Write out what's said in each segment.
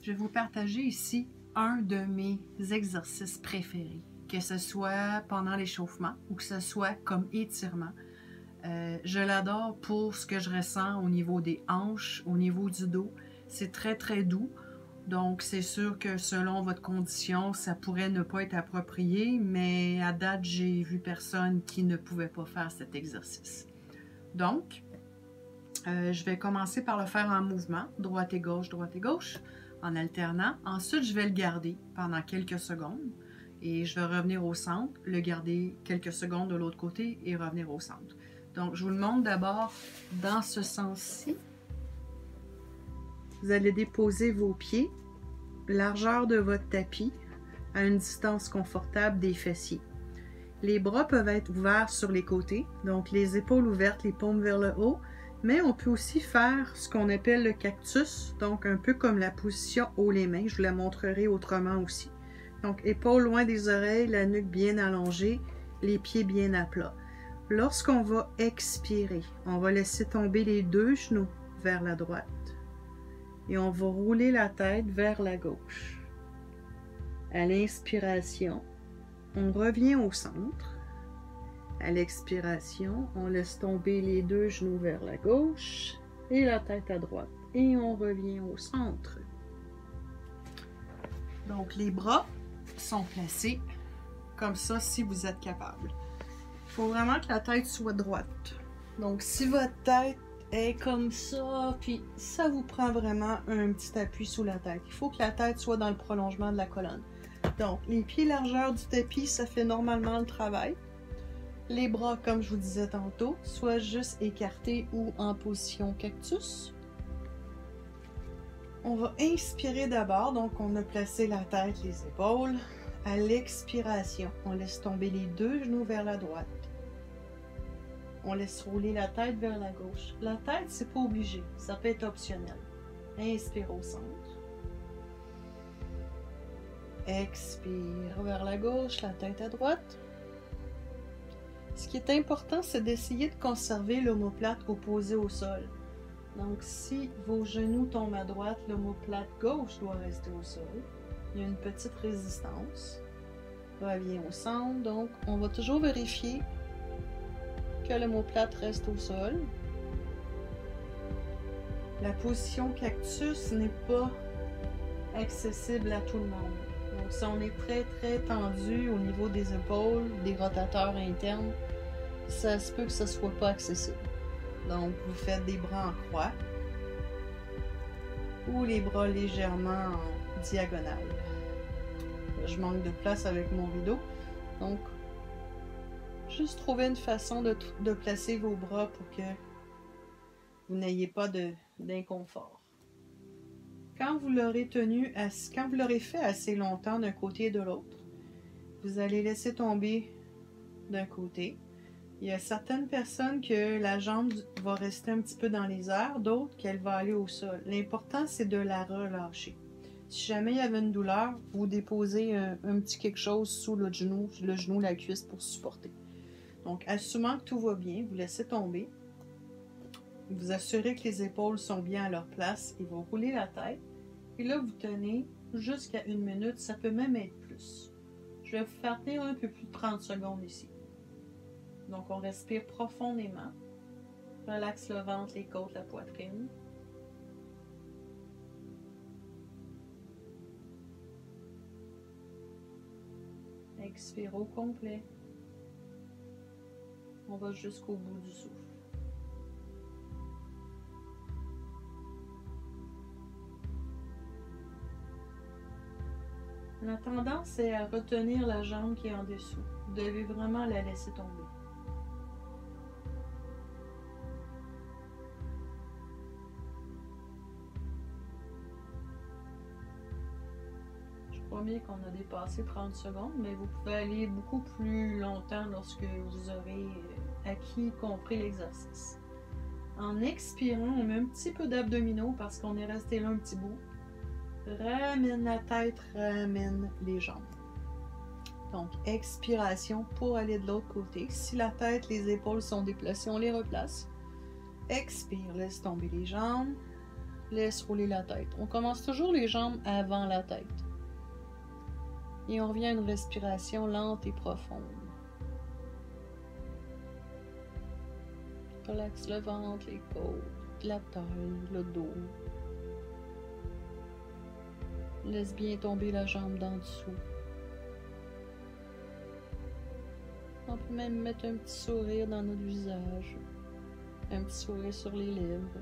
je vais vous partager ici un de mes exercices préférés, que ce soit pendant l'échauffement ou que ce soit comme étirement. Je l'adore pour ce que je ressens au niveau des hanches, au niveau du dos. C'est très très doux, donc c'est sûr que selon votre condition, ça pourrait ne pas être approprié, mais à date, j'ai vu personne qui ne pouvait pas faire cet exercice. Donc, je vais commencer par le faire en mouvement, droite et gauche, en alternant. Ensuite, je vais le garder pendant quelques secondes et je vais revenir au centre, le garder quelques secondes de l'autre côté et revenir au centre. Donc, je vous le montre d'abord dans ce sens-ci. Vous allez déposer vos pieds, largeur de votre tapis, à une distance confortable des fessiers. Les bras peuvent être ouverts sur les côtés, donc les épaules ouvertes, les paumes vers le haut, mais on peut aussi faire ce qu'on appelle le cactus, donc un peu comme la position haut les mains. Je vous la montrerai autrement aussi. Donc, épaules loin des oreilles, la nuque bien allongée, les pieds bien à plat. Lorsqu'on va expirer, on va laisser tomber les deux genoux vers la droite et on va rouler la tête vers la gauche. À l'inspiration, on revient au centre. À l'expiration, on laisse tomber les deux genoux vers la gauche et la tête à droite. Et on revient au centre. Donc, les bras sont placés comme ça si vous êtes capable. Il faut vraiment que la tête soit droite. Donc, si votre tête est comme ça, puis ça vous prend vraiment un petit appui sous la tête. Il faut que la tête soit dans le prolongement de la colonne. Donc, les pieds largeur du tapis, ça fait normalement le travail. Les bras, comme je vous disais tantôt, soit juste écartés ou en position cactus. On va inspirer d'abord, donc on a placé la tête, les épaules. À l'expiration, on laisse tomber les deux genoux vers la droite. On laisse rouler la tête vers la gauche. La tête, c'est pas obligé, ça peut être optionnel. Inspire au centre. Expire vers la gauche, la tête à droite. Ce qui est important, c'est d'essayer de conserver l'omoplate opposée au sol. Donc, si vos genoux tombent à droite, l'omoplate gauche doit rester au sol. Il y a une petite résistance. Revient au centre. Donc, on va toujours vérifier que l'omoplate reste au sol. La position cactus n'est pas accessible à tout le monde. Donc, si on est très très tendu au niveau des épaules, des rotateurs internes, ça se peut que ce ne soit pas accessible. Donc, vous faites des bras en croix ou les bras légèrement en diagonale. Je manque de place avec mon rideau. Donc, juste trouver une façon de placer vos bras pour que vous n'ayez pas d'inconfort. Quand vous l'aurez fait assez longtemps d'un côté et de l'autre, vous allez laisser tomber d'un côté. Il y a certaines personnes que la jambe va rester un petit peu dans les airs, d'autres qu'elle va aller au sol. L'important, c'est de la relâcher. Si jamais il y avait une douleur, vous déposez un petit quelque chose sous le genou, la cuisse pour supporter. Donc, assumant que tout va bien, vous laissez tomber. Vous assurez que les épaules sont bien à leur place et vous roulez la tête. Et là, vous tenez jusqu'à 1 minute, ça peut même être plus. Je vais vous faire tenir un peu plus de 30 secondes ici. Donc, on respire profondément. Relaxe le ventre, les côtes, la poitrine. Expire au complet. On va jusqu'au bout du souffle. La tendance est à retenir la jambe qui est en dessous. Vous devez vraiment la laisser tomber. Je crois bien qu'on a dépassé 30 secondes, mais vous pouvez aller beaucoup plus longtemps lorsque vous aurez compris l'exercice. En expirant, on met un petit peu d'abdominaux parce qu'on est resté là un petit bout. Ramène la tête, ramène les jambes. Donc, expiration pour aller de l'autre côté. Si la tête, les épaules sont déplacées, on les replace. Expire, laisse tomber les jambes. laisse rouler la tête. On commence toujours les jambes avant la tête. Et on revient à une respiration lente et profonde. Relaxe le ventre, les côtes, la taille, le dos. Laisse bien tomber la jambe d'en dessous. On peut même mettre un petit sourire dans notre visage. Un petit sourire sur les lèvres.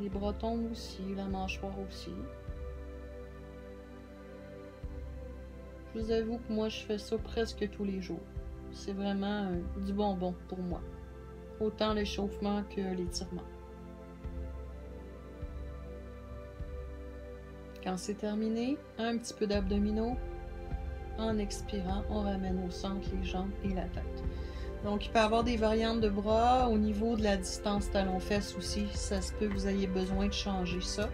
Les bras tombent aussi, la mâchoire aussi. Je vous avoue que moi, je fais ça presque tous les jours. C'est vraiment du bonbon pour moi. Autant l'échauffement que l'étirement. Quand c'est terminé, un petit peu d'abdominaux. En expirant, on ramène au centre les jambes et la tête. Donc, il peut y avoir des variantes de bras au niveau de la distance talon-fesse aussi. Ça se peut que vous ayez besoin de changer ça.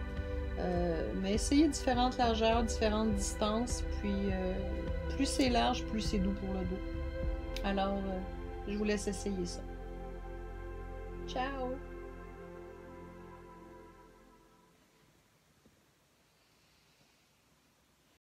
Mais essayez différentes largeurs, différentes distances. Puis, plus c'est large, plus c'est doux pour le dos. Alors, je vous laisse essayer ça. Ciao!